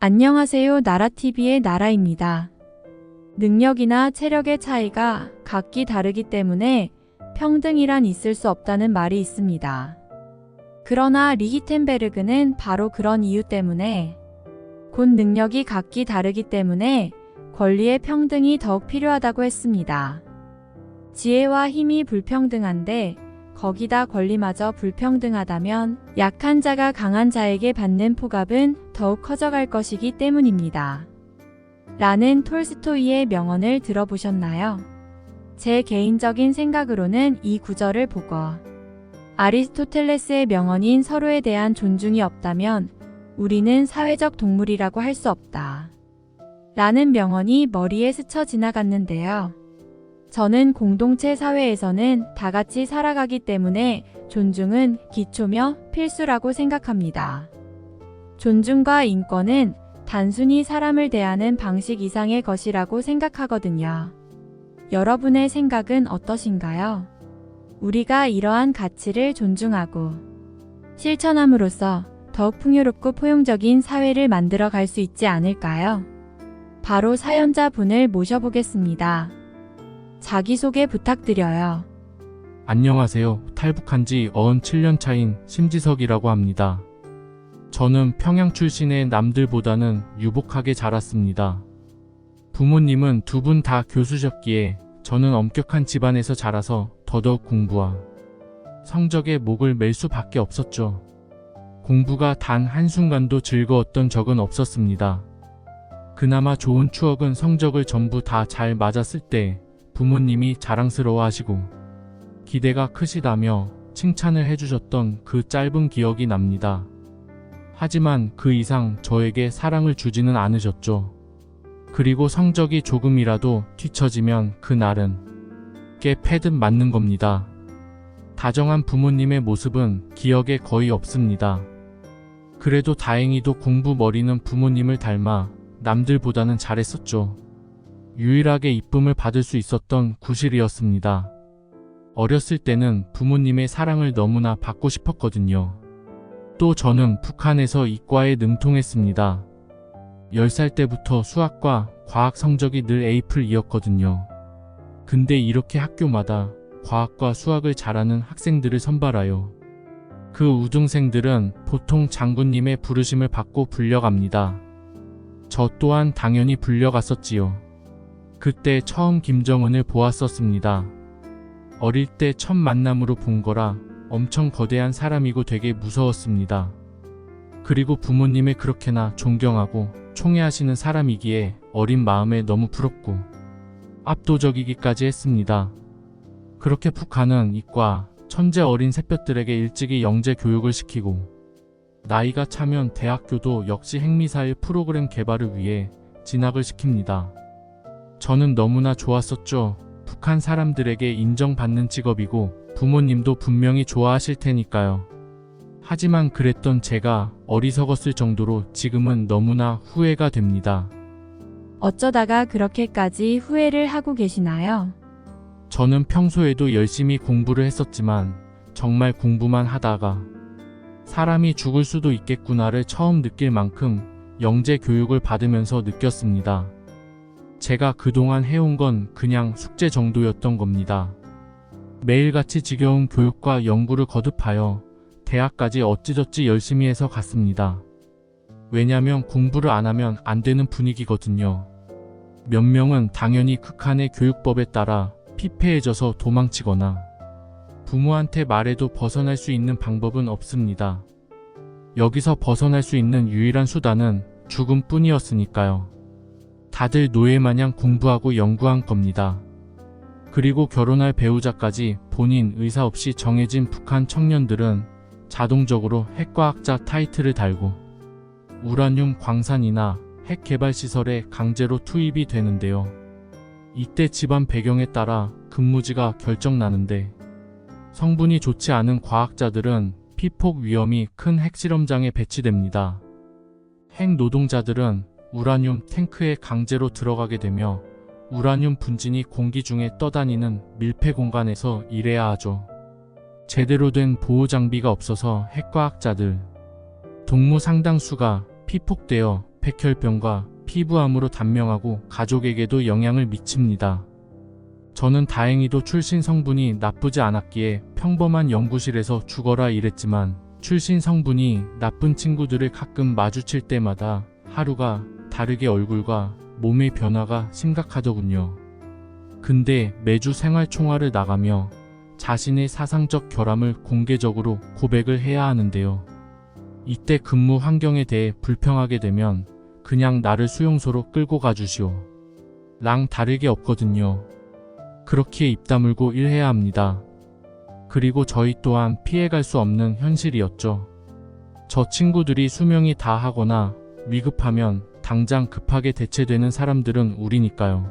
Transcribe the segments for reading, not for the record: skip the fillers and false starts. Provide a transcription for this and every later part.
안녕하세요. 나라TV의 나라입니다. 능력이나 체력의 차이가 각기 다르기 때문에 평등이란 있을 수 없다는 말이 있습니다. 그러나 리히텐베르그는 바로 그런 이유 때문에 곧 능력이 각기 다르기 때문에 권리의 평등이 더욱 필요하다고 했습니다. 지혜와 힘이 불평등한데 거기다 권리마저 불평등하다면 약한 자가 강한 자에게 받는 포갑은 더욱 커져갈 것이기 때문입니다. 라는 톨스토이의 명언을 들어보셨나요? 제 개인적인 생각으로는 이 구절을 보고 아리스토텔레스의 명언인 서로에 대한 존중이 없다면 우리는 사회적 동물이라고 할 수 없다. 라는 명언이 머리에 스쳐 지나갔는데요. 저는 공동체 사회에서는 다 같이 살아가기 때문에 존중은 기초며 필수라고 생각합니다. 존중과 인권은 단순히 사람을 대하는 방식 이상의 것이라고 생각하거든요. 여러분의 생각은 어떠신가요? 우리가 이러한 가치를 존중하고 실천함으로써 더욱 풍요롭고 포용적인 사회를 만들어 갈 수 있지 않을까요? 바로 사연자분을 모셔보겠습니다. 자기소개 부탁드려요. 안녕하세요. 탈북한 지 7년 차인 심지석이라고 합니다. 저는 평양 출신의 남들보다는 유복하게 자랐습니다. 부모님은 두 분 다 교수셨기에 저는 엄격한 집안에서 자라서 더더욱 공부와 성적에 목을 맬 수밖에 없었죠. 공부가 단 한순간도 즐거웠던 적은 없었습니다. 그나마 좋은 추억은 성적을 전부 다 잘 맞았을 때 부모님이 자랑스러워하시고 기대가 크시다며 칭찬을 해주셨던 그 짧은 기억이 납니다. 하지만 그 이상 저에게 사랑을 주지는 않으셨죠. 그리고 성적이 조금이라도 뒤처지면 그날은 꽤 패듯 맞는 겁니다. 다정한 부모님의 모습은 기억에 거의 없습니다. 그래도 다행히도 공부 머리는 부모님을 닮아 남들보다는 잘했었죠. 유일하게 이쁨을 받을 수 있었던 구실이었습니다. 어렸을 때는 부모님의 사랑을 너무나 받고 싶었거든요. 또 저는 북한에서 이과에 능통했습니다. 10살 때부터 수학과 과학 성적이 늘 A+이었거든요. 근데 이렇게 학교마다 과학과 수학을 잘하는 학생들을 선발하여 그 우등생들은 보통 장군님의 부르심을 받고 불려갑니다. 저 또한 당연히 불려갔었지요. 그때 처음 김정은을 보았었습니다. 어릴 때 첫 만남으로 본 거라 엄청 거대한 사람이고 되게 무서웠습니다. 그리고 부모님을 그렇게나 존경하고 총애하시는 사람이기에 어린 마음에 너무 부럽고 압도적이기까지 했습니다. 그렇게 북한은 이과 천재 어린 새볕들에게 일찍이 영재 교육을 시키고 나이가 차면 대학교도 역시 핵미사일 프로그램 개발을 위해 진학을 시킵니다. 저는 너무나 좋았었죠. 북한 사람들에게 인정받는 직업이고 부모님도 분명히 좋아하실 테니까요. 하지만 그랬던 제가 어리석었을 정도로 지금은 너무나 후회가 됩니다. 어쩌다가 그렇게까지 후회를 하고 계시나요? 저는 평소에도 열심히 공부를 했었지만 정말 공부만 하다가 사람이 죽을 수도 있겠구나를 처음 느낄 만큼 영재 교육을 받으면서 느꼈습니다. 제가 그동안 해온 건 그냥 숙제 정도였던 겁니다. 매일같이 지겨운 교육과 연구를 거듭하여 대학까지 어찌저찌 열심히 해서 갔습니다. 왜냐면 공부를 안 하면 안 되는 분위기거든요. 몇 명은 당연히 극한의 교육법에 따라 피폐해져서 도망치거나 부모한테 말해도 벗어날 수 있는 방법은 없습니다. 여기서 벗어날 수 있는 유일한 수단은 죽음뿐이었으니까요. 다들 노예마냥 공부하고 연구한 겁니다. 그리고 결혼할 배우자까지 본인 의사 없이 정해진 북한 청년들은 자동적으로 핵과학자 타이틀을 달고 우라늄 광산이나 핵 개발 시설에 강제로 투입이 되는데요. 이때 집안 배경에 따라 근무지가 결정나는데 성분이 좋지 않은 과학자들은 피폭 위험이 큰 핵실험장에 배치됩니다. 핵 노동자들은 우라늄 탱크에 강제로 들어가게 되며 우라늄 분진이 공기 중에 떠다니는 밀폐 공간에서 일해야 하죠. 제대로 된 보호 장비가 없어서 핵과학자들, 동무 상당수가 피폭되어 백혈병과 피부암으로 단명하고 가족에게도 영향을 미칩니다. 저는 다행히도 출신 성분이 나쁘지 않았기에 평범한 연구실에서 죽어라 일했지만 출신 성분이 나쁜 친구들을 가끔 마주칠 때마다 하루가 다르게 얼굴과 몸의 변화가 심각하더군요. 근데 매주 생활총화를 나가며 자신의 사상적 결함을 공개적으로 고백을 해야 하는데요. 이때 근무 환경에 대해 불평하게 되면 그냥 나를 수용소로 끌고 가주시오. 랑 다를 게 없거든요. 그렇게 입 다물고 일해야 합니다. 그리고 저희 또한 피해갈 수 없는 현실이었죠. 저 친구들이 수명이 다 하거나 위급하면 당장 급하게 대체되는 사람들은 우리니까요.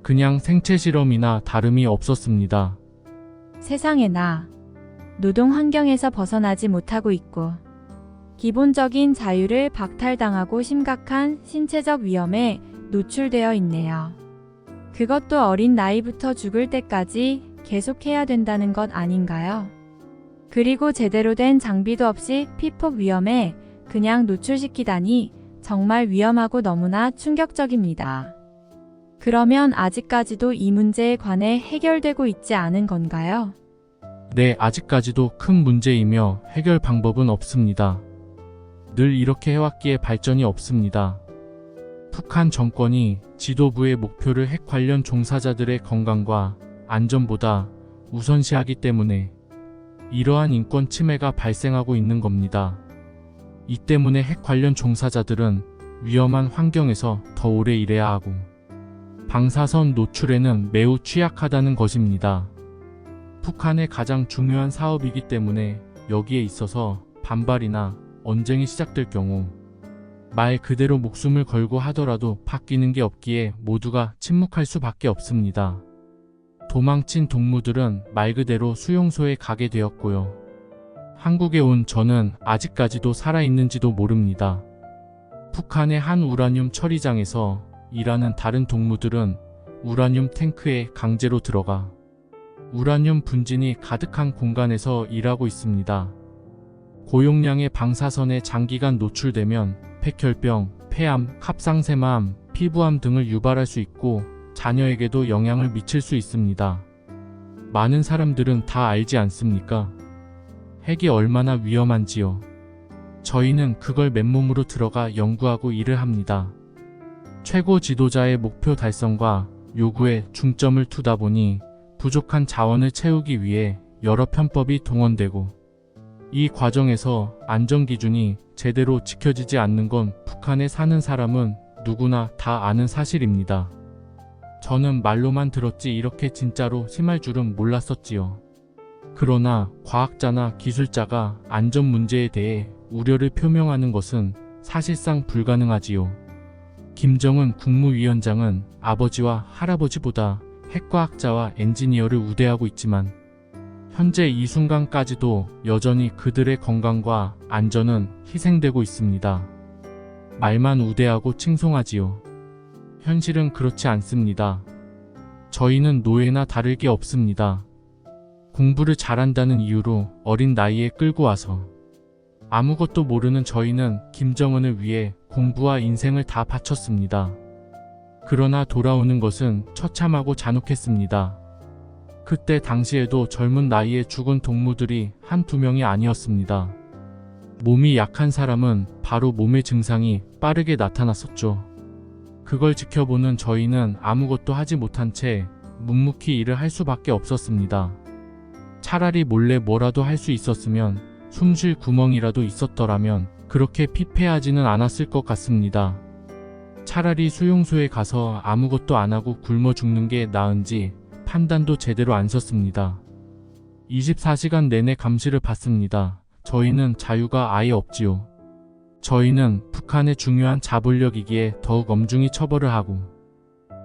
그냥 생체 실험이나 다름이 없었습니다. 세상에나 노동 환경에서 벗어나지 못하고 있고 기본적인 자유를 박탈당하고 심각한 신체적 위험에 노출되어 있네요. 그것도 어린 나이부터 죽을 때까지 계속해야 된다는 것 아닌가요? 그리고 제대로 된 장비도 없이 피폭 위험에 그냥 노출시키다니 정말 위험하고 너무나 충격적입니다. 그러면 아직까지도 이 문제에 관해 해결되고 있지 않은 건가요? 네, 아직까지도 큰 문제이며 해결 방법은 없습니다. 늘 이렇게 해왔기에 발전이 없습니다. 북한 정권이 지도부의 목표를 핵 관련 종사자들의 건강과 안전보다 우선시하기 때문에 이러한 인권 침해가 발생하고 있는 겁니다. 이 때문에 핵 관련 종사자들은 위험한 환경에서 더 오래 일해야 하고 방사선 노출에는 매우 취약하다는 것입니다. 북한의 가장 중요한 사업이기 때문에 여기에 있어서 반발이나 언쟁이 시작될 경우 말 그대로 목숨을 걸고 하더라도 바뀌는 게 없기에 모두가 침묵할 수밖에 없습니다. 도망친 동무들은 말 그대로 수용소에 가게 되었고요. 한국에 온 저는 아직까지도 살아있는지도 모릅니다. 북한의 한 우라늄 처리장에서 일하는 다른 동무들은 우라늄 탱크에 강제로 들어가 우라늄 분진이 가득한 공간에서 일하고 있습니다. 고용량의 방사선에 장기간 노출되면 백혈병, 폐암, 갑상선암, 피부암 등을 유발할 수 있고 자녀에게도 영향을 미칠 수 있습니다. 많은 사람들은 다 알지 않습니까? 핵이 얼마나 위험한지요. 저희는 그걸 맨몸으로 들어가 연구하고 일을 합니다. 최고 지도자의 목표 달성과 요구에 중점을 두다 보니 부족한 자원을 채우기 위해 여러 편법이 동원되고 이 과정에서 안전기준이 제대로 지켜지지 않는 건 북한에 사는 사람은 누구나 다 아는 사실입니다. 저는 말로만 들었지 이렇게 진짜로 심할 줄은 몰랐었지요. 그러나 과학자나 기술자가 안전 문제에 대해 우려를 표명하는 것은 사실상 불가능하지요. 김정은 국무위원장은 아버지와 할아버지보다 핵과학자와 엔지니어를 우대하고 있지만 현재 이 순간까지도 여전히 그들의 건강과 안전은 희생되고 있습니다. 말만 우대하고 칭송하지요. 현실은 그렇지 않습니다. 저희는 노예나 다를 게 없습니다. 공부를 잘한다는 이유로 어린 나이에 끌고 와서 아무것도 모르는 저희는 김정은을 위해 공부와 인생을 다 바쳤습니다. 그러나 돌아오는 것은 처참하고 잔혹했습니다. 그때 당시에도 젊은 나이에 죽은 동무들이 한두 명이 아니었습니다. 몸이 약한 사람은 바로 몸의 증상이 빠르게 나타났었죠. 그걸 지켜보는 저희는 아무것도 하지 못한 채 묵묵히 일을 할 수밖에 없었습니다. 차라리 몰래 뭐라도 할 수 있었으면 숨 쉴 구멍이라도 있었더라면 그렇게 피폐하지는 않았을 것 같습니다. 차라리 수용소에 가서 아무것도 안 하고 굶어 죽는 게 나은지 판단도 제대로 안 섰습니다. 24시간 내내 감시를 받습니다. 저희는 자유가 아예 없지요. 저희는 북한의 중요한 자본력이기에 더욱 엄중히 처벌을 하고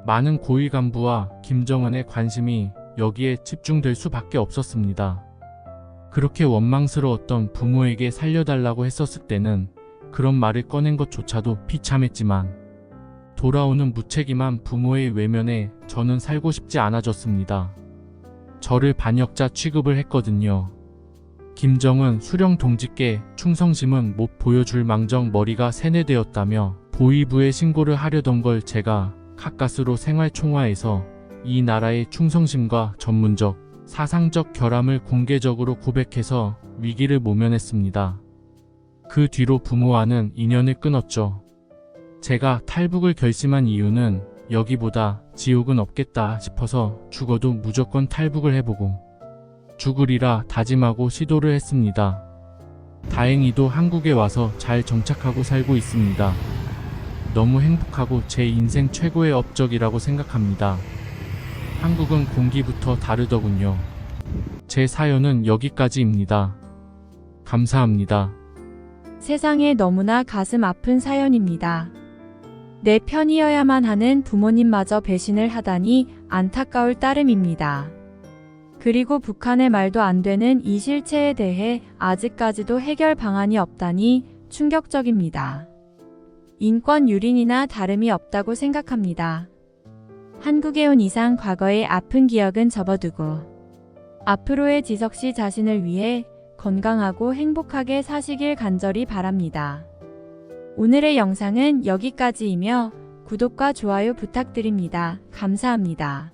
많은 고위 간부와 김정은의 관심이 여기에 집중될 수밖에 없었습니다. 그렇게 원망스러웠던 부모에게 살려달라고 했었을 때는 그런 말을 꺼낸 것조차도 비참했지만 돌아오는 무책임한 부모의 외면에 저는 살고 싶지 않아졌습니다. 저를 반역자 취급을 했거든요. 김정은 수령 동지께 충성심은 못 보여줄 망정 머리가 세뇌되었다며 보위부에 신고를 하려던 걸 제가 가까스로 생활총화해서 이 나라의 충성심과 전문적, 사상적 결함을 공개적으로 고백해서 위기를 모면했습니다. 그 뒤로 부모와는 인연을 끊었죠. 제가 탈북을 결심한 이유는 여기보다 지옥은 없겠다 싶어서 죽어도 무조건 탈북을 해보고 죽으리라 다짐하고 시도를 했습니다. 다행히도 한국에 와서 잘 정착하고 살고 있습니다. 너무 행복하고 제 인생 최고의 업적이라고 생각합니다. 한국은 공기부터 다르더군요. 제 사연은 여기까지입니다. 감사합니다. 세상에 너무나 가슴 아픈 사연입니다. 내 편이어야만 하는 부모님마저 배신을 하다니 안타까울 따름입니다. 그리고 북한의 말도 안 되는 이 실체에 대해 아직까지도 해결 방안이 없다니 충격적입니다. 인권 유린이나 다름이 없다고 생각합니다. 한국에 온 이상 과거의 아픈 기억은 접어두고 앞으로의 지석 씨 자신을 위해 건강하고 행복하게 사시길 간절히 바랍니다. 오늘의 영상은 여기까지이며 구독과 좋아요 부탁드립니다. 감사합니다.